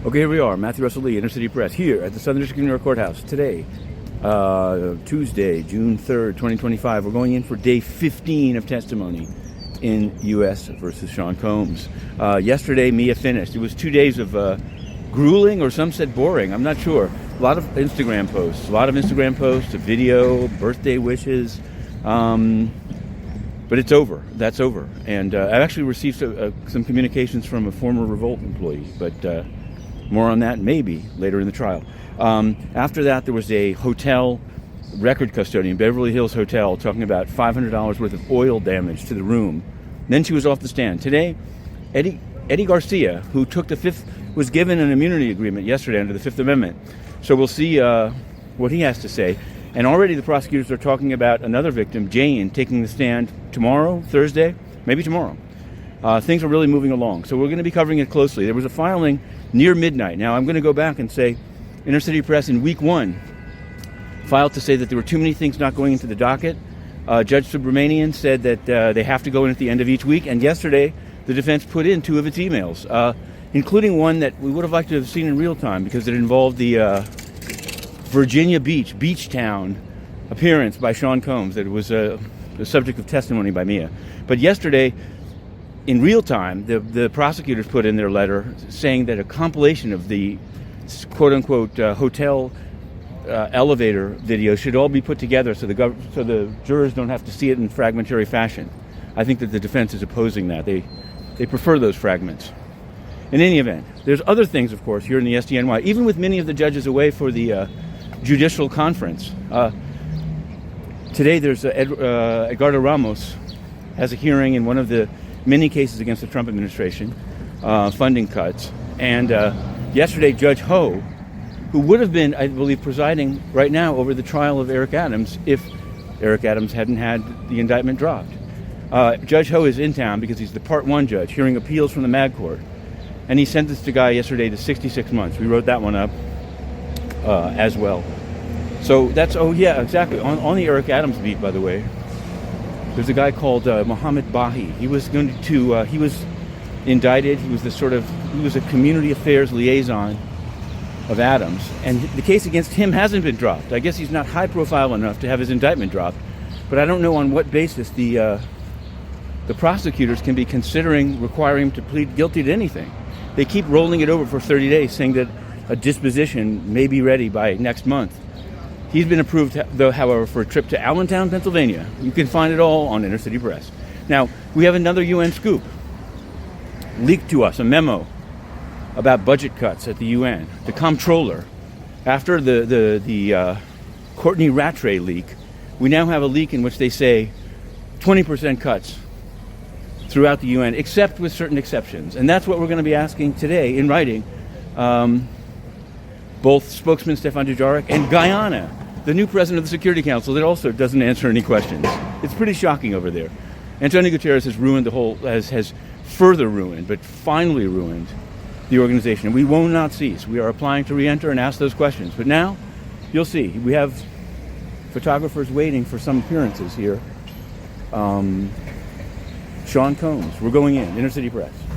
Okay, here we are, Matthew Russell Lee, Inner City Press, here at the Southern District of New York Courthouse today, Tuesday, June 3rd, 2025. We're going in for day 15 of testimony in U.S. versus Sean Combs. Yesterday, Mia finished. It was 2 days of grueling, or some said boring. I'm not sure. A lot of Instagram posts, a video, birthday wishes. But it's over. That's over. And I've actually received some communications from a former Revolt employee, but more on that maybe later in the trial. After that, there was a hotel record custodian, Beverly Hills Hotel, talking about $500 worth of oil damage to the room. Then she was off the stand. Today, Eddie Garcia, who took the fifth, was given an immunity agreement yesterday under the Fifth Amendment. So we'll see what he has to say. And already the prosecutors are talking about another victim, Jane, taking the stand tomorrow, Thursday, maybe tomorrow. Things are really moving along. So we're going to be covering it closely. There was a filing near midnight. Now, I'm going to go back and say Inner City Press in week one filed to say that there were too many things not going into the docket. Judge Subramanian said that they have to go in at the end of each week. And yesterday, the defense put in 2 of its emails, including one that we would have liked to have seen in real time because it involved the Virginia Beach town appearance by Sean Combs. That it was the subject of testimony by Mia. But yesterday, in real time, the prosecutors put in their letter saying that a compilation of the quote-unquote hotel elevator video should all be put together so the jurors don't have to see it in fragmentary fashion. I think that the defense is opposing that. They prefer those fragments. In any event, there's other things, of course, here in the SDNY, even with many of the judges away for the judicial conference. Today there's Edgardo Ramos has a hearing in one of the many cases against the Trump administration, funding cuts. And yesterday, Judge Ho, who would have been, I believe, presiding right now over the trial of Eric Adams if Eric Adams hadn't had the indictment dropped. Judge Ho is in town because he's the Part 1 judge hearing appeals from the MAG Court. And he sentenced the guy yesterday to 66 months. We wrote that one up as well. So that's, oh yeah, exactly. On the Eric Adams beat, by the way, there's a guy called Mohammed Bahi. He was he was indicted. He was a community affairs liaison of Adams. And the case against him hasn't been dropped. I guess he's not high profile enough to have his indictment dropped. But I don't know on what basis the prosecutors can be considering requiring him to plead guilty to anything. They keep rolling it over for 30 days, saying that a disposition may be ready by next month. He's been approved, though, however, for a trip to Allentown, Pennsylvania. You can find it all on Inner City Press. Now, we have another UN scoop. Leaked to us, a memo about budget cuts at the UN. The comptroller, after the Courtney Rattray leak, we now have a leak in which they say 20% cuts throughout the UN, except with certain exceptions. And that's what we're going to be asking today in writing. Both spokesman Stefan Dujarric and Guyana, the new president of the Security Council, that also doesn't answer any questions. It's pretty shocking over there. Antonio Guterres has ruined has further ruined, but finally ruined the organization. And we will not cease. We are applying to re-enter and ask those questions. But now, you'll see, we have photographers waiting for some appearances here. Sean Combs, we're going in, Inner City Press.